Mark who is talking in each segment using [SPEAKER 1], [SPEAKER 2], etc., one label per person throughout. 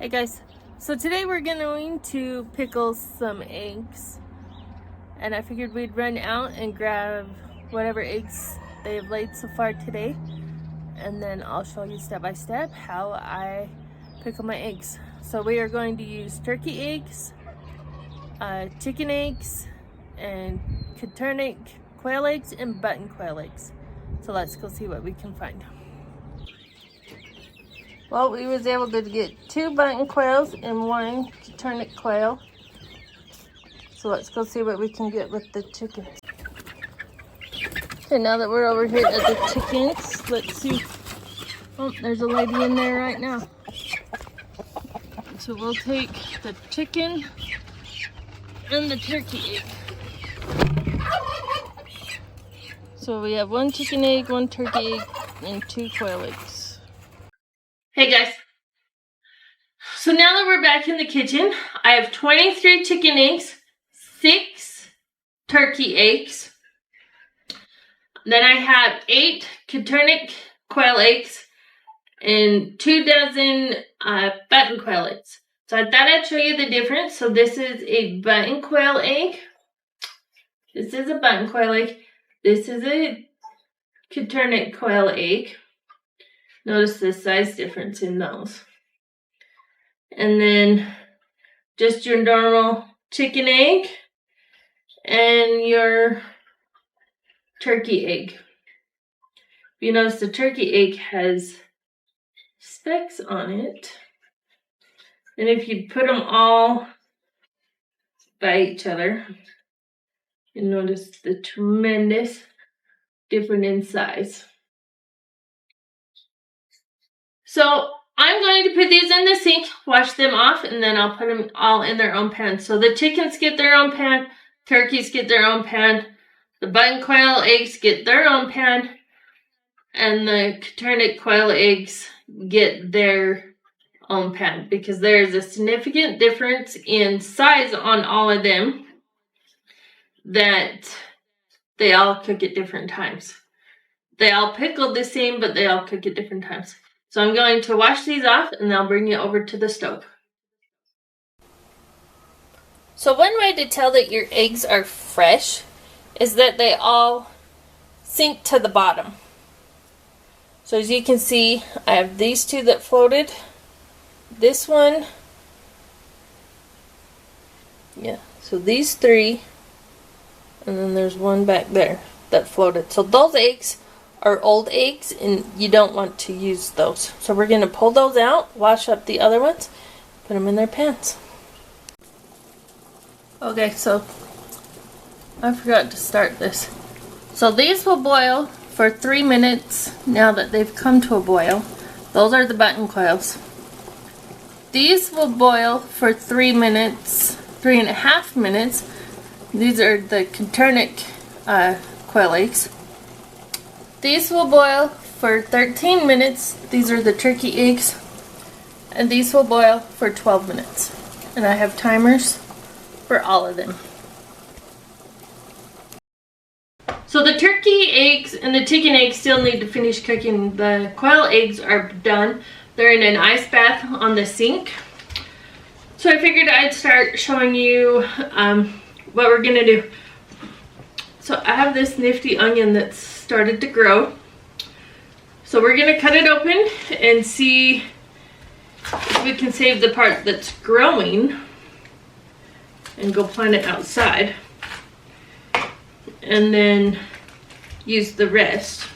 [SPEAKER 1] Hey guys, so today we're going to pickle some eggs, and I figured we'd run out and grab whatever eggs they have laid so far today, and then I'll show you step by step how I pickle my eggs. So we are going to use turkey eggs, chicken eggs, and quail eggs, and button quail eggs. So let's go see what we can find. Well, we was able to get 2 button quails and 1 quail. So let's go see what we can get with the chickens. Okay, now that we're over here at the chickens, let's see. Oh, there's a lady in there right now. So we'll take the chicken and the turkey egg. So we have 1 chicken egg, 1 turkey egg, and 2 quail eggs. Hey guys, so now that we're back in the kitchen, I have 23 chicken eggs, 6 turkey eggs, then I have 8 quail eggs, and 2 dozen button quail eggs. So I thought I'd show you the difference. So this is a button quail egg, this is a button quail egg, this is a quail egg. Notice the size difference in those. And then just your normal chicken egg and your turkey egg. You notice the turkey egg has specks on it. And if you put them all by each other, you notice the tremendous difference in size. So I'm going to put these in the sink, wash them off, and then I'll put them all in their own pan. So the chickens get their own pan, turkeys get their own pan, the button quail eggs get their own pan, and the quail eggs get their own pan, because there is a significant difference in size on all of them that they all cook at different times. They all pickle the same, but they all cook at different times. So I'm going to wash these off and I'll bring you over to the stove. So one way to tell that your eggs are fresh is that they all sink to the bottom. So as you can see, I have these 2 that floated. This one, so these 3, and then there's 1 back there that floated. So those eggs are old eggs and you don't want to use those. So we're going to pull those out, wash up the other ones, put them in their pans. Okay, so I forgot to start this. So these will boil for 3 minutes now that they've come to a boil. Those are the button quails. These will boil for 3 minutes, 3.5 minutes. These are the quail eggs. These will boil for 13 minutes. These are the turkey eggs. And these will boil for 12 minutes. And I have timers for all of them. So the turkey eggs and the chicken eggs still need to finish cooking. The quail eggs are done. They're in an ice bath on the sink. So I figured I'd start showing you what we're gonna do. So I have this nifty onion that's started to grow. So we're gonna cut it open and see if we can save the part that's growing and go plant it outside, and then use the rest.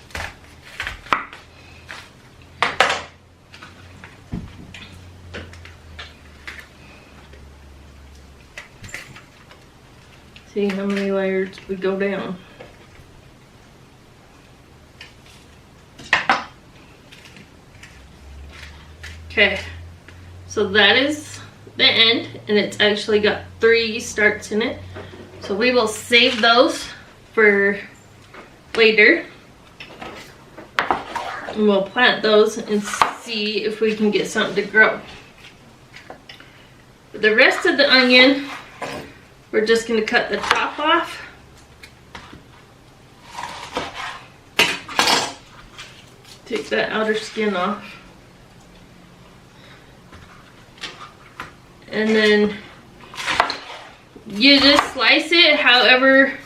[SPEAKER 1] See how many layers we go down. Okay, so that is the end, and it's actually got 3 starts in it. So we will save those for later. And we'll plant those and see if we can get something to grow. For the rest of the onion, we're just going to cut the top off. Take that outer skin off. And then you just slice it however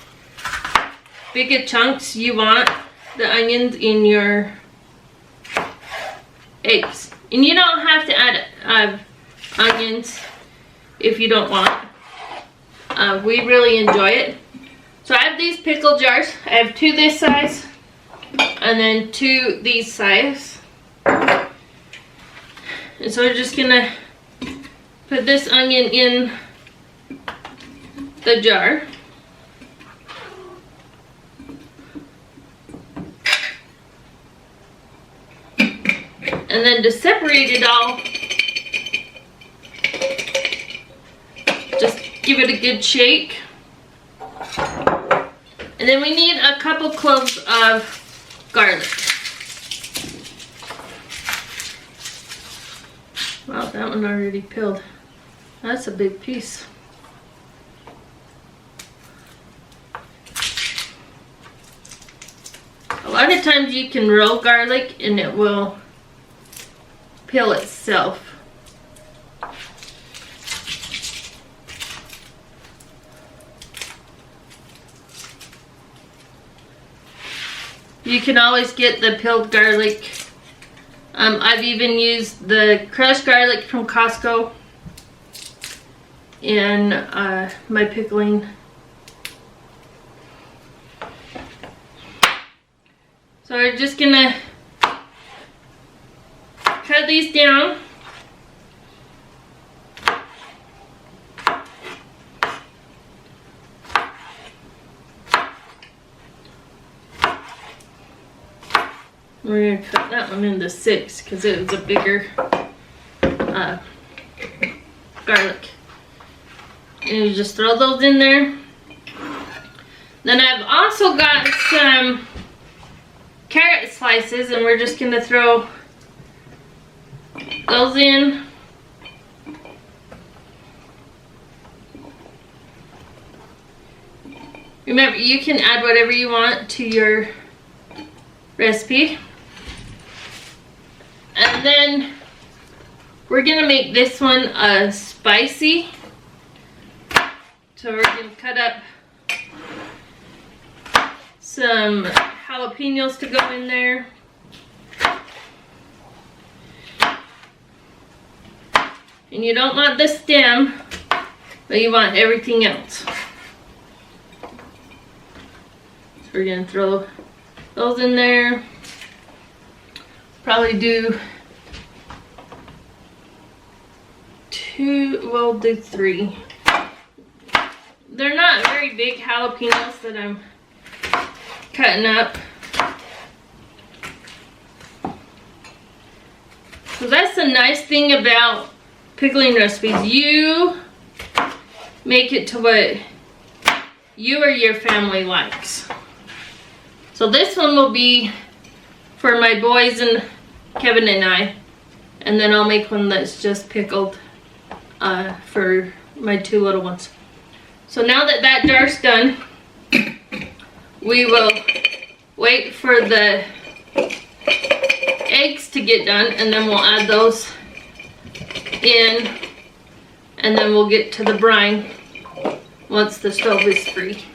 [SPEAKER 1] big of chunks you want the onions in your eggs. And you don't have to add onions if you don't want. We really enjoy it. So I have these pickle jars. I have 2 this size and then 2 these size. And so we're just gonna put this onion in the jar. And then to separate it all, just give it a good shake. And then we need a couple cloves of garlic. Wow, that one already peeled. That's a big piece. A lot of times you can roll garlic and it will peel itself. You can always get the peeled garlic. I've even used the crushed garlic from Costco in my pickling. So we're just gonna cut these down. We're gonna cut that one into 6 because it was a bigger garlic. And you just throw those in there. Then I've also got some carrot slices, and we're just gonna throw those in. Remember, you can add whatever you want to your recipe. And then we're gonna make this one spicy. So we're gonna cut up some jalapenos to go in there. And you don't want the stem, but you want everything else. So we're gonna throw those in there. Probably do 2, we'll do 3. They're not very big jalapenos that I'm cutting up. So that's the nice thing about pickling recipes. You make it to what you or your family likes. So this one will be for my boys and Kevin and I. And then I'll make one that's just pickled for my 2 little ones. So now that that jar's done, we will wait for the eggs to get done, and then we'll add those in, and then we'll get to the brine once the stove is free.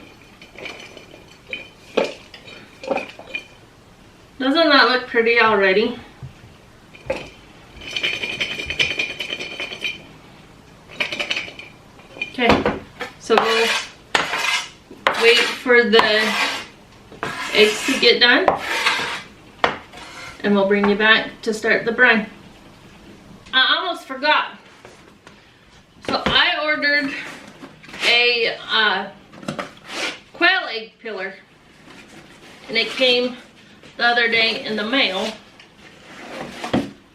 [SPEAKER 1] Doesn't that look pretty already? Okay, so we'll wait for the eggs to get done, and we'll bring you back to start the brine. I almost forgot. So I ordered a quail egg peeler, and it came the other day in the mail.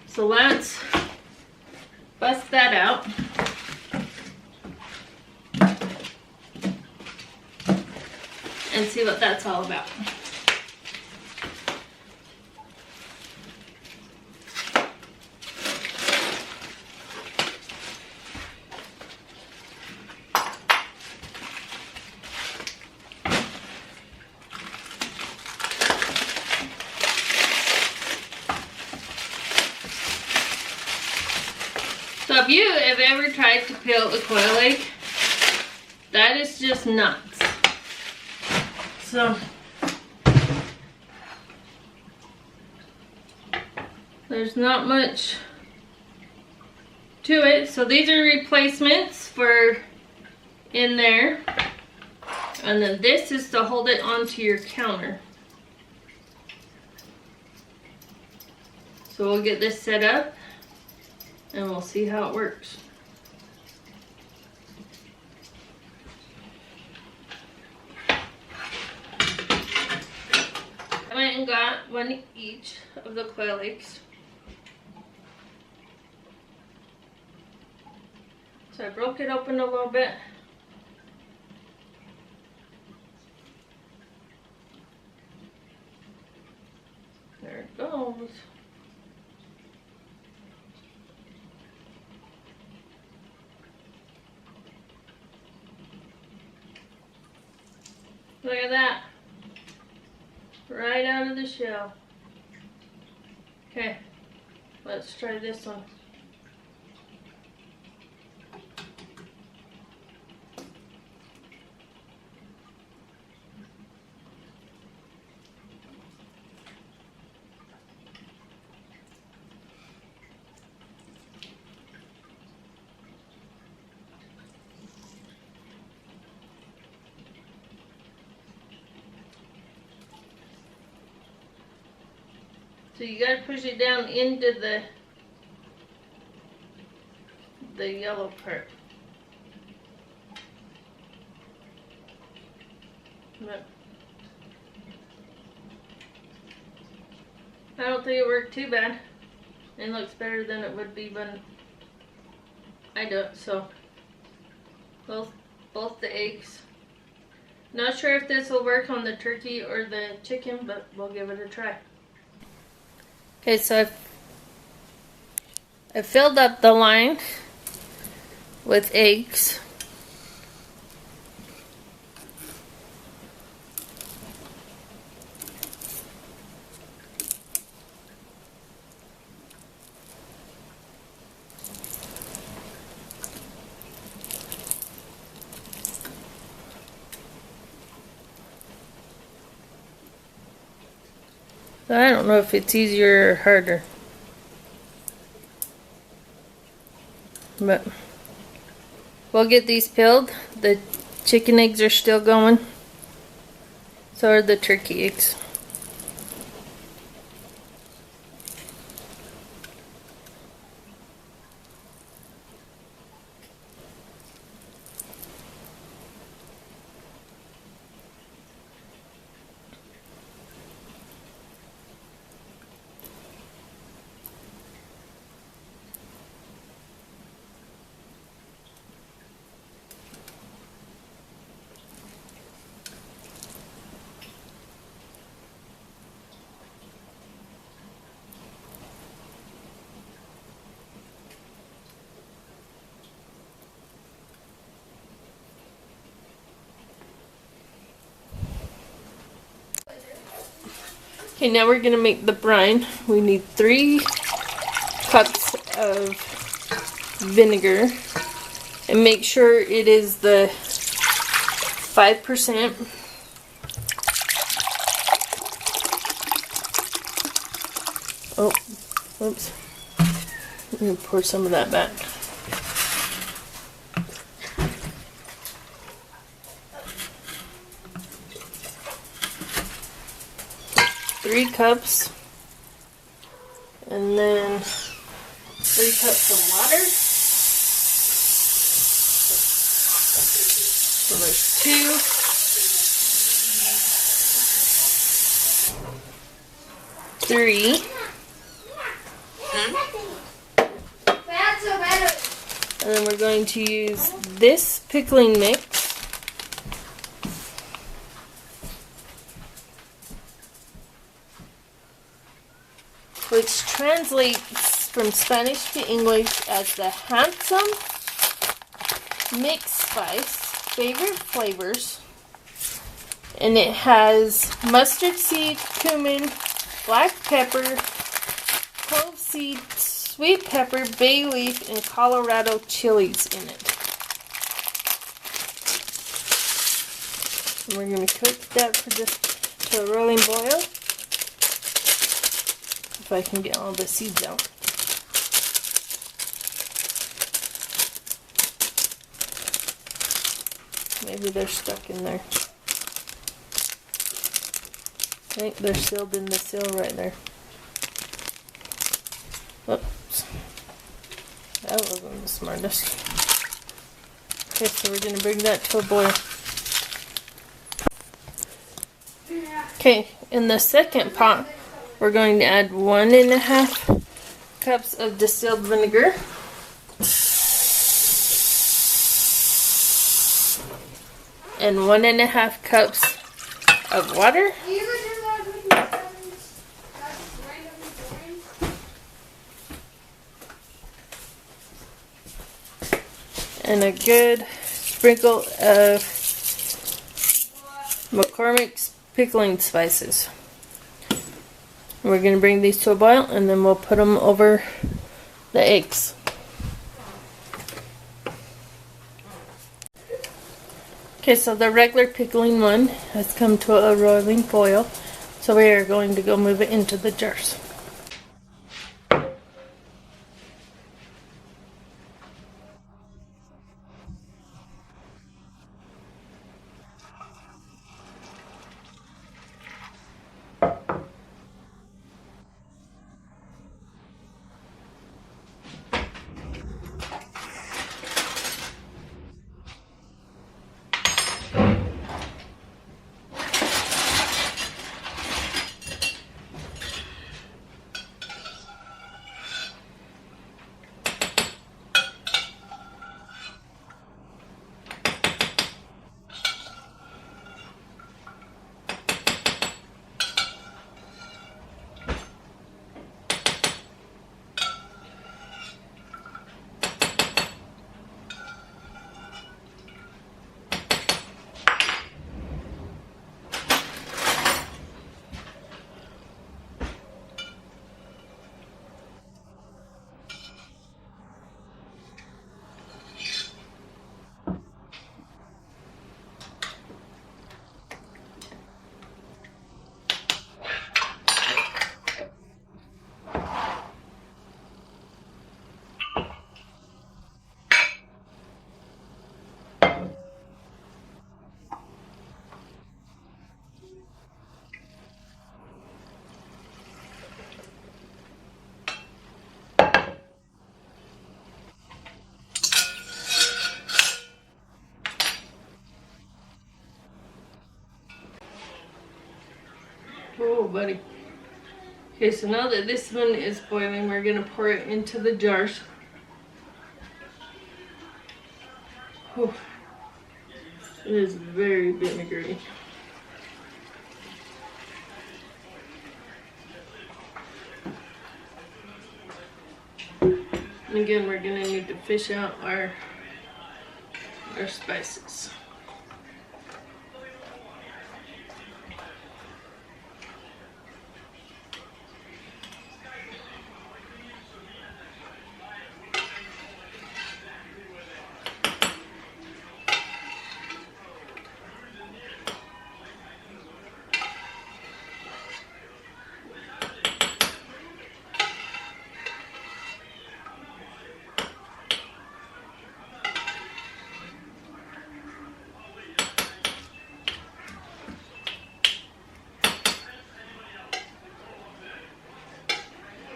[SPEAKER 1] So let's bust that out. And see what that's all about. So So if you have ever tried to peel a quail egg, that is just nuts. So there's not much to it. So these are replacements for in there. And then this is to hold it onto your counter. So we'll get this set up and we'll see how it works. I went and got one each of the quail eggs. So I broke it open a little bit. There it goes. Look at that. Right out of the shell. Okay, let's try this one. So you gotta push it down into the yellow part. But I don't think it worked too bad. It looks better than it would be when I do it. So both the eggs. Not sure if this will work on the turkey or the chicken, but we'll give it a try. Okay, so I filled up the line with eggs. So I don't know if it's easier or harder, but we'll get these peeled. The chicken eggs are still going, so are the turkey eggs. Okay, now we're gonna make the brine. We need 3 cups of vinegar, and make sure it is the 5%. Oh, oops. I'm gonna pour some of that back. Three cups, and then 3 cups of water. So there's 2. 3. And then we're going to use this pickling mix. Which translates from Spanish to English as the handsome mixed spice, favorite flavors. And it has mustard seed, cumin, black pepper, clove seeds, sweet pepper, bay leaf, and Colorado chilies in it. And we're going to cook that for just to a rolling boil. If I can get all the seeds out. Maybe they're stuck in there. I think they're sealed in the seal right there. Oops. That wasn't the smartest. Okay, so we're going to bring that to a boil. Okay, in the second pot, we're going to add 1.5 cups of distilled vinegar. And 1.5 cups of water. And a good sprinkle of McCormick's pickling spices. We're going to bring these to a boil and then we'll put them over the eggs. Okay, so the regular pickling one has come to a rolling boil, so we are going to go move it into the jars. Oh, buddy. Okay, so now that this one is boiling, we're going to pour it into the jars. Oh, it is very vinegary. And again, we're going to need to fish out our spices.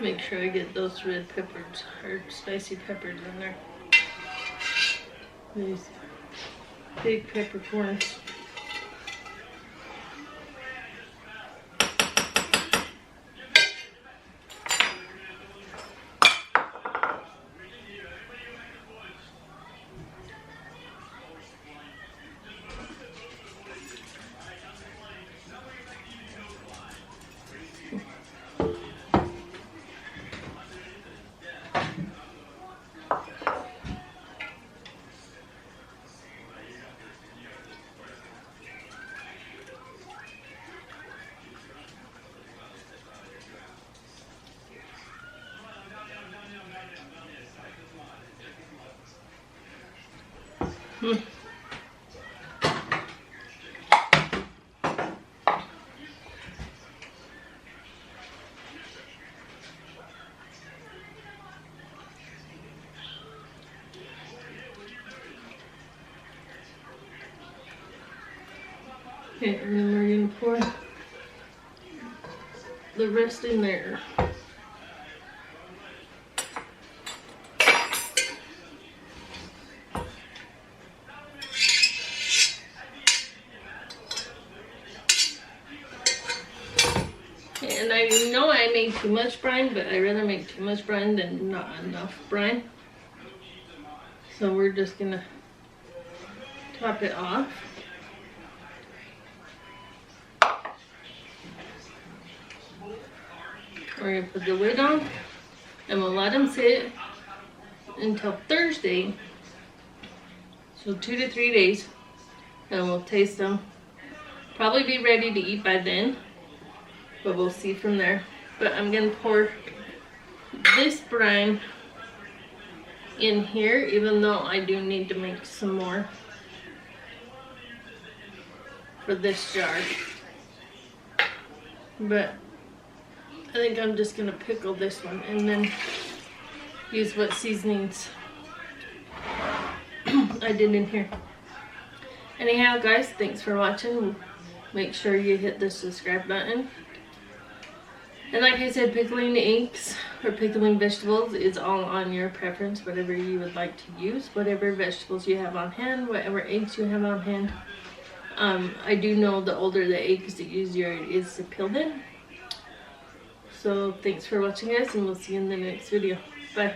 [SPEAKER 1] Make sure I get those red peppers or spicy peppers in there. These big peppercorns. Okay, and then we're going to pour the rest in there. And I know I made too much brine, but I'd rather make too much brine than not enough brine. So we're just going to top it off. We're going to put the lid on and we'll let them sit until Thursday. So 2 to 3 days. And we'll taste them. Probably be ready to eat by then. But we'll see from there. But I'm going to pour this brine in here, even though I do need to make some more for this jar. But I think I'm just going to pickle this one and then use what seasonings I did in here. Anyhow, guys, thanks for watching. Make sure you hit the subscribe button. And like I said, pickling eggs or pickling vegetables is all on your preference, whatever you would like to use, whatever vegetables you have on hand, whatever eggs you have on hand. I do know the older the eggs, the easier it is to peel them. So thanks for watching, guys, and we'll see you in the next video. Bye.